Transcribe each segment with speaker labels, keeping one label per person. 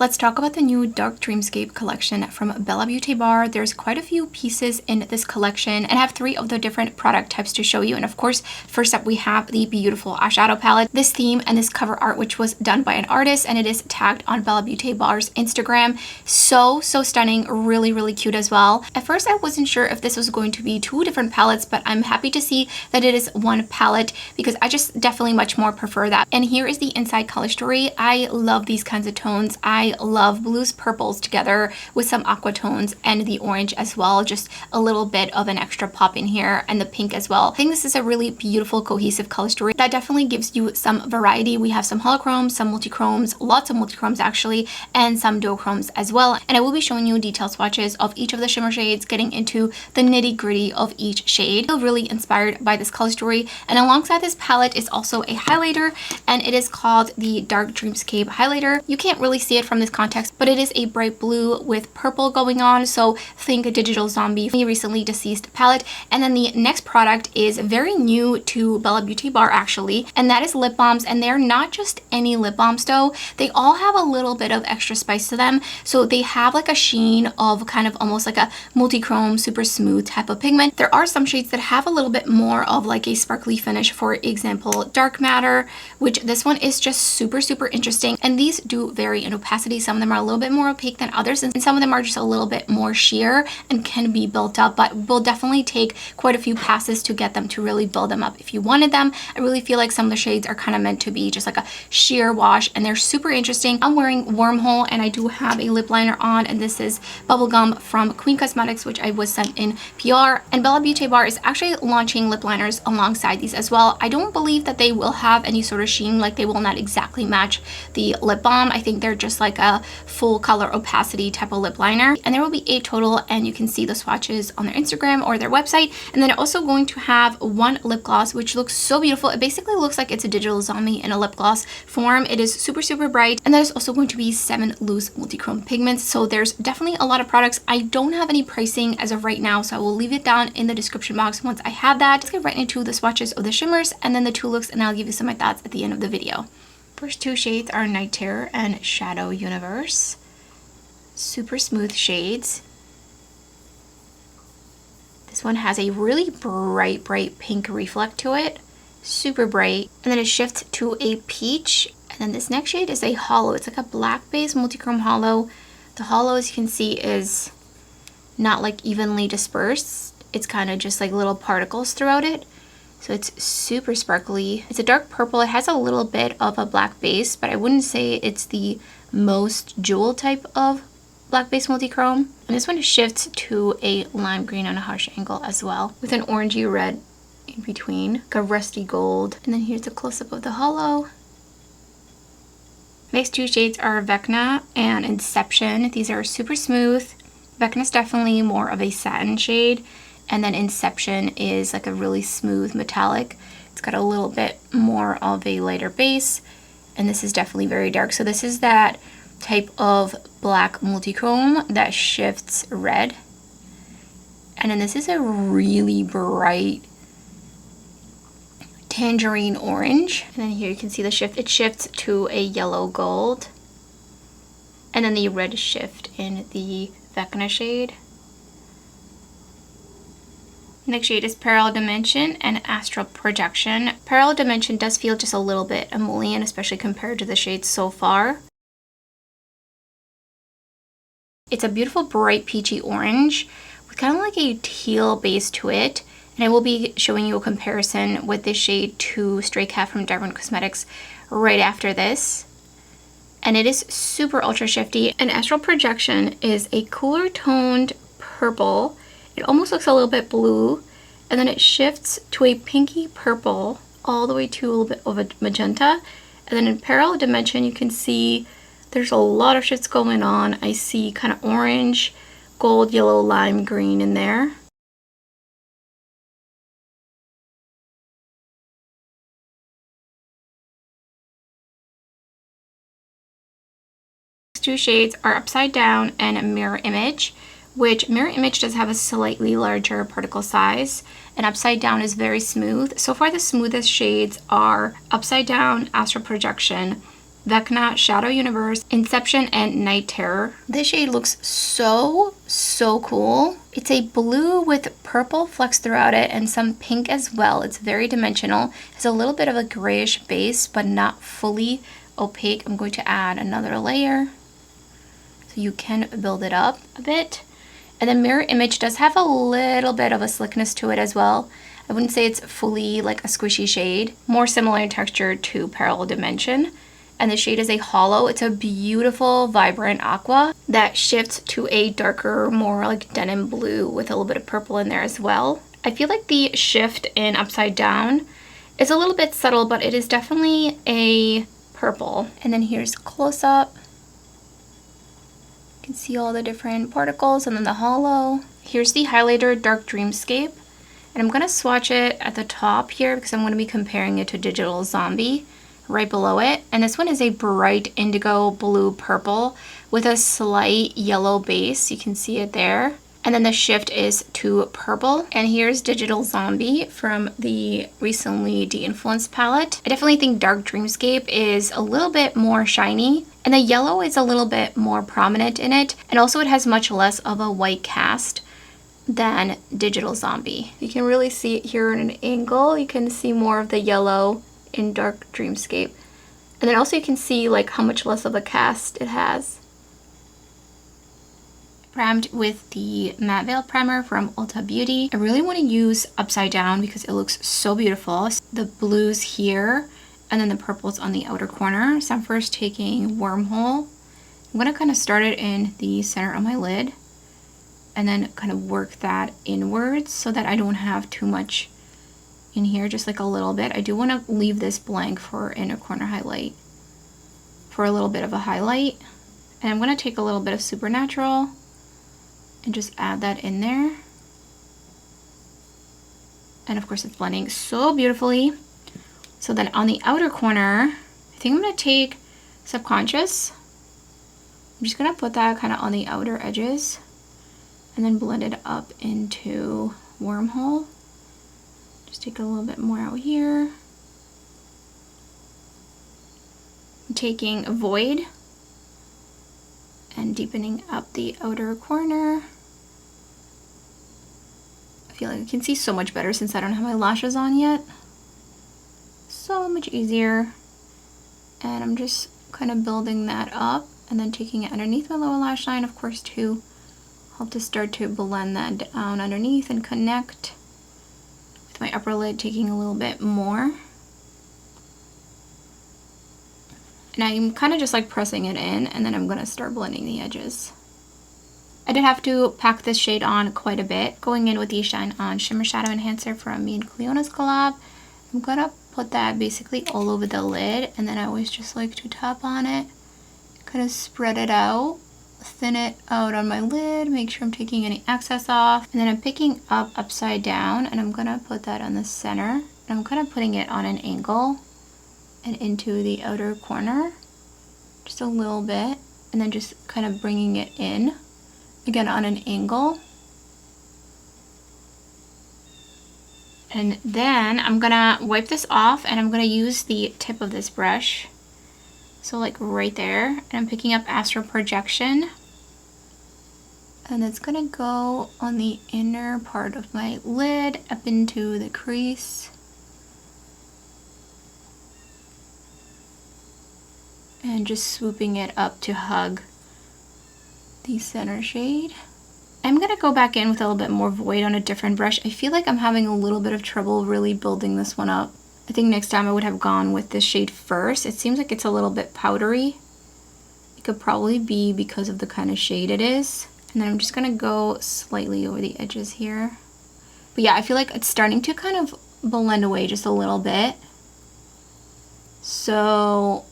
Speaker 1: Let's talk about the new Dark Dreamscape collection from Beaute Bar. There's quite a few pieces in this collection, and I have 3 of the different product types to show you. And of course, first up we have the beautiful eyeshadow palette, this theme and this cover art, which was done by an artist, and it is tagged on Beaute Bar's Instagram. So stunning, really cute as well. At first I wasn't sure if this was going to be 2 different palettes, but I'm happy to see that it is 1 palette because I just definitely much more prefer that. And here is the inside color story. I love these kinds of tones. I love blues, purples together with some aqua tones and the orange as well. Just a little bit of an extra pop in here, and the pink as well. I think this is a really beautiful cohesive color story that definitely gives you some variety. We have some holochromes, some multichromes, lots of multichromes actually, and some duochromes as well. And I will be showing you detailed swatches of each of the shimmer shades, getting into the nitty-gritty of each shade. I feel really inspired by this color story, and alongside this palette is also a highlighter, and it is called the Dark Dreamscape highlighter. You can't really see it from this context, but it is a bright blue with purple going on, so think a Digital Zombie, the recently deceased palette. And then the next product is very new to Beaute Bar actually, and that is lip balms. And they're not just any lip balms though, they all have a little bit of extra spice to them. So they have like a sheen of kind of almost like a multi-chrome, super smooth type of pigment. There are some shades that have a little bit more of like a sparkly finish, for example Dark Matter, which this one is just super interesting. And these do vary in opacity. Some of them are a little bit more opaque than others, and some of them are just a little bit more sheer and can be built up, but will definitely take quite a few passes to get them to really build them up if you wanted them. I really feel like some of the shades are kind of meant to be just like a sheer wash, and they're super interesting. I'm wearing Wormhole, and I do have a lip liner on, and this is Bubblegum from Queen Cosmetics, which I was sent in PR. And Beaute Bar is actually launching lip liners alongside these as well. I don't believe that they will have any sort of sheen, like they will not exactly match the lip balm. I think they're just like a full color opacity type of lip liner, and there will be 8 total, and you can see the swatches on their Instagram or their website. And then also going to have 1 lip gloss, which looks so beautiful. It basically looks like it's a Digital Zombie in a lip gloss form. It is super bright, and there's also going to be 7 loose multi-chrome pigments. So there's definitely a lot of products. I don't have any pricing as of right now, so I will leave it down in the description box once I have that. Let's get right into the swatches of the shimmers and then the 2 looks, and I'll give you some of my thoughts at the end of the video. First 2 shades are Night Terror and Shadow Universe. Super smooth shades. This one has a really bright pink reflect to it. Super bright. And then it shifts to a peach. And then this next shade is a hollow. It's like a black base multi-chrome hollow. The hollow, as you can see, is not like evenly dispersed. It's kind of just like little particles throughout it. So it's super sparkly. It's a dark purple. It has a little bit of a black base, but I wouldn't say it's the most jewel type of black base multi-chrome. And this one shifts to a lime green on a harsh angle as well, with an orangey red in between, like a rusty gold. And then here's a close-up of the hollow. Next 2 shades are Vecna and Inception. These are super smooth. Vecna is definitely more of a satin shade, and then Inception is like a really smooth metallic. It's got a little bit more of a lighter base, and this is definitely very dark. So this is that type of black multi-chrome that shifts red. And then this is a really bright tangerine orange. And then here you can see the shift. It shifts to a yellow gold. And then the red shift in the Vecna shade. Next shade is Parallel Dimension and Astral Projection. Parallel Dimension does feel just a little bit emollient, especially compared to the shades so far. It's a beautiful bright peachy orange with kind of like a teal base to it. And I will be showing you a comparison with this shade to Stray Cat from Dieverune Cosmetics right after this. And it is super ultra shifty. And Astral Projection is a cooler toned purple. It almost looks a little bit blue, and then it shifts to a pinky purple all the way to a little bit of a magenta. And then in Parallel Dimension, you can see there's a lot of shifts going on. I see kind of orange, gold, yellow, lime green in there. Next 2 shades are Upside Down and Mirror Image, which Mirror Image does have a slightly larger particle size, and Upside Down is very smooth. So far the smoothest shades are Upside Down, Astral Projection, Vecna, Shadow Universe, Inception, and Night Terror. This shade looks so cool. It's a blue with purple flecks throughout it and some pink as well. It's very dimensional. It's a little bit of a grayish base, but not fully opaque. I'm going to add another layer so you can build it up a bit. And the mirror image does have a little bit of a slickness to it as well. I wouldn't say it's fully like a squishy shade, more similar in texture to Parallel Dimension. And the shade is a hollow. It's a beautiful, vibrant aqua that shifts to a darker, more like denim blue with a little bit of purple in there as well. I feel like the shift in Upside Down is a little bit subtle, but it is definitely a purple. And then here's close up. You can see all the different particles and then the hollow. Here's the highlighter Dark Dreamscape. And I'm going to swatch it at the top here because I'm going to be comparing it to Digital Zombie right below it. And this one is a bright indigo blue purple with a slight yellow base. You can see it there. And then the shift is to purple. And here's Digital Zombie from the recently de-influenced palette. I definitely think Dark Dreamscape is a little bit more shiny. And the yellow is a little bit more prominent in it. And also it has much less of a white cast than Digital Zombie. You can really see it here in an angle. You can see more of the yellow in Dark Dreamscape. And then also you can see like how much less of a cast it has. Primed with the Matte Veil Primer from Ulta Beauty. I really want to use Upside Down because it looks so beautiful. The blues here and then the purples on the outer corner. So I'm first taking Wormhole. I'm going to kind of start it in the center of my lid and then kind of work that inwards so that I don't have too much in here, just like a little bit. I do want to leave this blank for inner corner highlight, for a little bit of a highlight. And I'm going to take a little bit of Supernatural and just add that in there. And of course it's blending so beautifully. So then on the outer corner, I think I'm going to take Subconscious. I'm just going to put that kind of on the outer edges and then blend it up into Wormhole. Just take a little bit more out here. I'm taking Void and deepening up the outer corner. I feel like I can see so much better since I don't have my lashes on yet. So much easier. And I'm just kind of building that up and then taking it underneath my lower lash line, of course, to help to start to blend that down underneath and connect. With my upper lid taking a little bit more. And I'm kind of just like pressing it in, and then I'm going to start blending the edges. I did have to pack this shade on quite a bit. Going in with the Shine On Shimmer Shadow Enhancer from me and Clionadh's collab. I'm going to put that basically all over the lid, and then I always just like to tap on it. Kind of spread it out. Thin it out on my lid, make sure I'm taking any excess off. And then I'm picking up Upside Down and I'm gonna put that on the center. And I'm kind of putting it on an angle and into the outer corner, just a little bit. And then just kind of bringing it in, again on an angle. And then I'm gonna wipe this off and I'm gonna use the tip of this brush. So like right there, and I'm picking up Astral Projection. And it's gonna go on the inner part of my lid, up into the crease. And just swooping it up to hug the center shade. I'm gonna go back in with a little bit more Void on a different brush. I feel like I'm having a little bit of trouble really building this one up. I think next time I would have gone with this shade first. It seems like it's a little bit powdery. It could probably be because of the kind of shade it is. And then I'm just gonna go slightly over the edges here. But yeah, I feel like it's starting to kind of blend away just a little bit. So,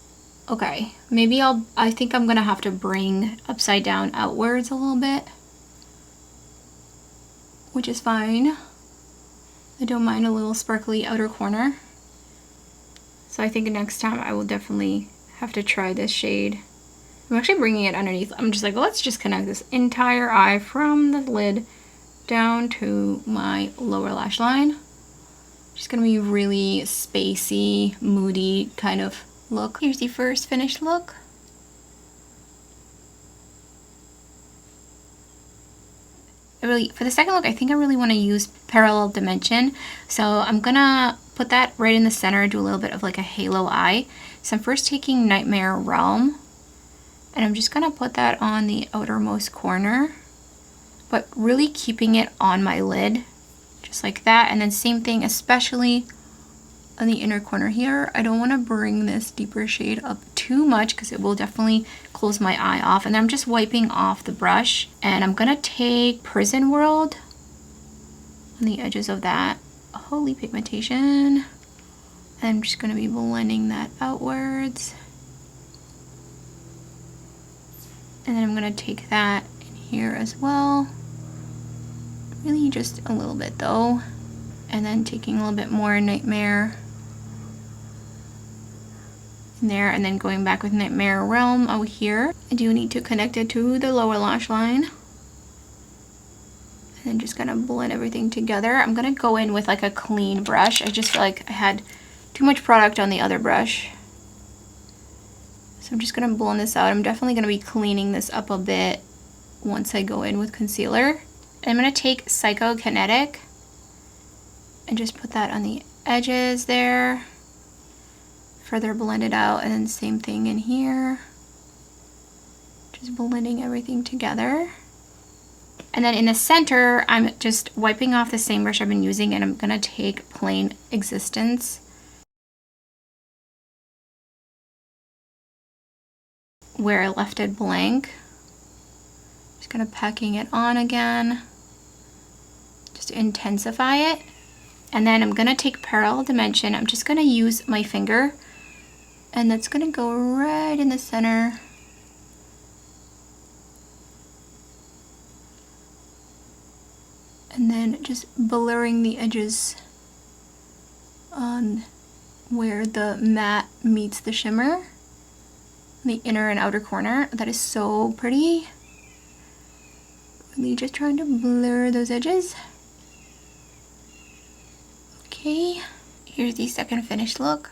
Speaker 1: okay, maybe I think I'm gonna have to bring Upside Down outwards a little bit, which is fine. I don't mind a little sparkly outer corner. So I think next time I will definitely have to try this shade. I'm actually bringing it underneath. I'm just like, let's just connect this entire eye from the lid down to my lower lash line. Just gonna be really spacey, moody kind of look. Here's the first finished look. For the second look, I think I really want to use Parallel Dimension. So I'm gonna put that right in the center, do a little bit of like a halo eye. So I'm first taking Nightmare Realm, and I'm just gonna put that on the outermost corner, but really keeping it on my lid, just like that. And then same thing, especially on the inner corner here. I don't want to bring this deeper shade up too much because it will definitely close my eye off. And then I'm just wiping off the brush, and I'm gonna take Prison World on the edges of that holy pigmentation, and I'm just gonna be blending that outwards. And then I'm gonna take that in here as well, really just a little bit though, and then taking a little bit more Nightmare in there, and then going back with Nightmare Realm out here. I do need to connect it to the lower lash line, and then just gonna blend everything together. I'm gonna go in with like a clean brush. I just feel like I had too much product on the other brush, so I'm just gonna blend this out. I'm definitely gonna be cleaning this up a bit once I go in with concealer. And I'm gonna take Psychokinetic and just put that on the edges there, further blend it out, and then same thing in here, just blending everything together. And then in the center, I'm just wiping off the same brush I've been using, and I'm gonna take Plain Existence, where I left it blank. Just gonna packing it on again, just to intensify it. And then I'm gonna take Parallel Dimension. I'm just gonna use my finger, and that's gonna go right in the center. And then just blurring the edges on where the matte meets the shimmer, the inner and outer corner. That is so pretty. Really just trying to blur those edges. Okay, here's the second finished look.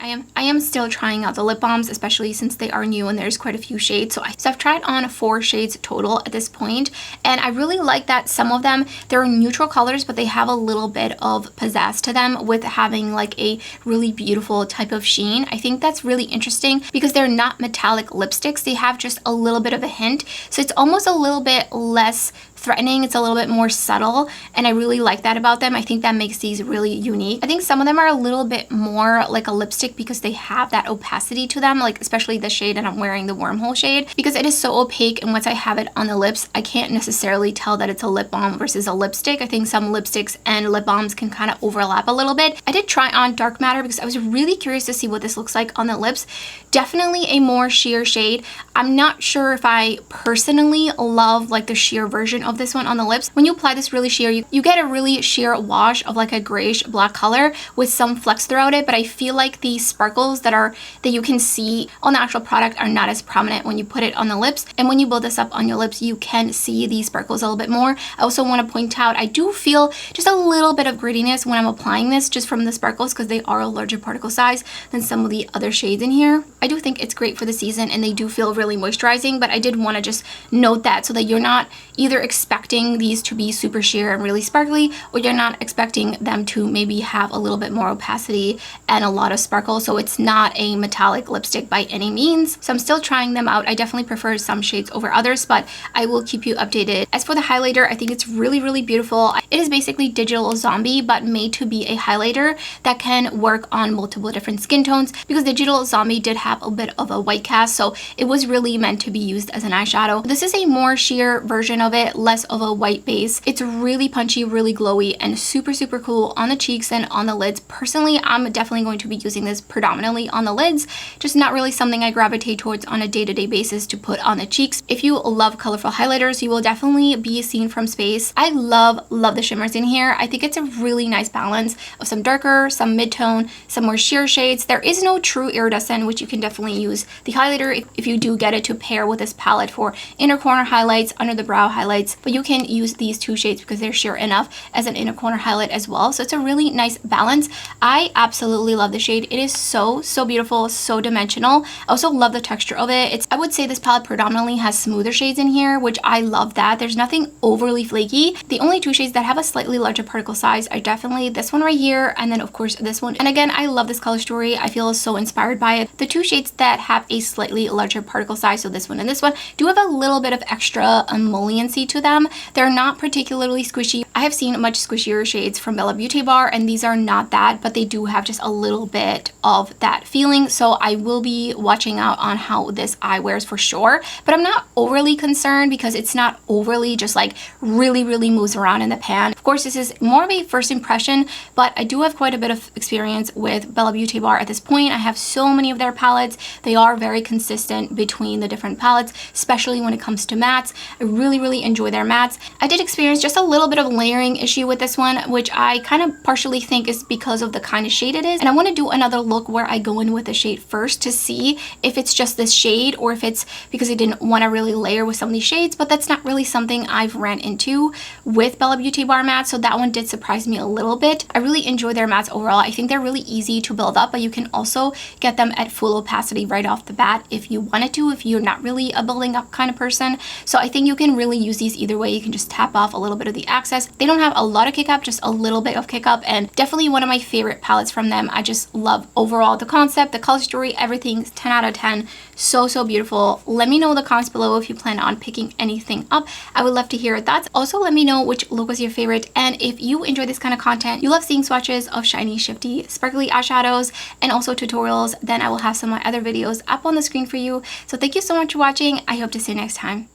Speaker 1: I am still trying out the lip balms, especially since they are new and there's quite a few shades. So I've tried on 4 shades total at this point, and I really like that some of them, they're neutral colors, but they have a little bit of pizzazz to them with having like a really beautiful type of sheen. I think that's really interesting because they're not metallic lipsticks. They have just a little bit of a hint. So it's almost a little bit less threatening. It's a little bit more subtle, and I really like that about them. I think that makes these really unique. I think some of them are a little bit more like a lipstick because they have that opacity to them, like especially the shade that I'm wearing, the Wormhole shade, because it is so opaque, and once I have it on the lips, I can't necessarily tell that it's a lip balm versus a lipstick. I think some lipsticks and lip balms can kind of overlap a little bit. I did try on Dark Matter because I was really curious to see what this looks like on the lips. Definitely a more sheer shade. I'm not sure if I personally love like the sheer version of this one on the lips. When you apply this really sheer, you get a really sheer wash of like a grayish black color with some flecks throughout it, but I feel like the sparkles that you can see on the actual product are not as prominent when you put it on the lips. And when you build this up on your lips, you can see these sparkles a little bit more. I also want to point out, I do feel just a little bit of grittiness when I'm applying this just from the sparkles because they are a larger particle size than some of the other shades in here. I do think it's great for the season and they do feel really moisturizing, but I did want to just note that so that you're not either expecting these to be super sheer and really sparkly, or you're not expecting them to maybe have a little bit more opacity and a lot of sparkle. So it's not a metallic lipstick by any means. So I'm still trying them out. I definitely prefer some shades over others, but I will keep you updated. As for the highlighter, I think it's really, really beautiful. It is basically Digital Zombie, but made to be a highlighter that can work on multiple different skin tones, because Digital Zombie did have a bit of a white cast, so it was really meant to be used as an eyeshadow. This is a more sheer version of it, less of a white base. It's really punchy, really glowy, and super, super cool on the cheeks and on the lids. Personally, I'm definitely going to be using this predominantly on the lids, just not really something I gravitate towards on a day-to-day basis to put on the cheeks. If you love colorful highlighters, you will definitely be seen from space. I love the shimmers in here. I think it's a really nice balance of some darker, some mid-tone, some more sheer shades. There is no true iridescent, which you can can definitely use the highlighter if you do get it to pair with this palette for inner corner highlights, under the brow highlights, but you can use these two shades because they're sheer enough as an inner corner highlight as well. So it's a really nice balance. I absolutely love the shade. It is so beautiful, so dimensional. I also love the texture of it. I would say this palette predominantly has smoother shades in here, which I love that. There's nothing overly flaky. The only two shades that have a slightly larger particle size are definitely this one right here, and then of course this one. And again, I love this color story. I feel so inspired by it. The two shades that have a slightly larger particle size, so this one and this one, do have a little bit of extra emolliency to them. They're not particularly squishy. I have seen much squishier shades from Bella Beauty Bar, and these are not that, but they do have just a little bit of that feeling. So I will be watching out on how this eye wears for sure, but I'm not overly concerned because it's not overly just like really moves around in the pan. Of course, this is more of a first impression, but I do have quite a bit of experience with Bella Beauty Bar at this point. I have so many of their palettes. They are very consistent between the different palettes, especially when it comes to mattes. I really enjoy their mattes. I did experience just a little bit of layering issue with this one, which I kind of partially think is because of the kind of shade it is. And I want to do another look where I go in with the shade first to see if it's just this shade or if it's because I didn't want to really layer with some of these shades, but that's not really something I've ran into with Bella Beauty Bar mattes, so that one did surprise me a little bit. I really enjoy their mattes overall. I think they're really easy to build up, but you can also get them at full opacity right off the bat if you wanted to, if you're not really a building up kind of person. So I think you can really use these either way. You can just tap off a little bit of the excess. They don't have a lot of kick up, just a little bit of kick up, and definitely one of my favorite palettes from them. I just love overall the concept, the color story, everything's 10 out of 10. So beautiful. Let me know in the comments below if you plan on picking anything up. I would love to hear your thoughts. Also, let me know which look was your favorite, and if you enjoy this kind of content, you love seeing swatches of shiny, shifty, sparkly eyeshadows and also tutorials, then I will have some of my other videos up on the screen for you. So thank you so much for watching. I hope to see you next time.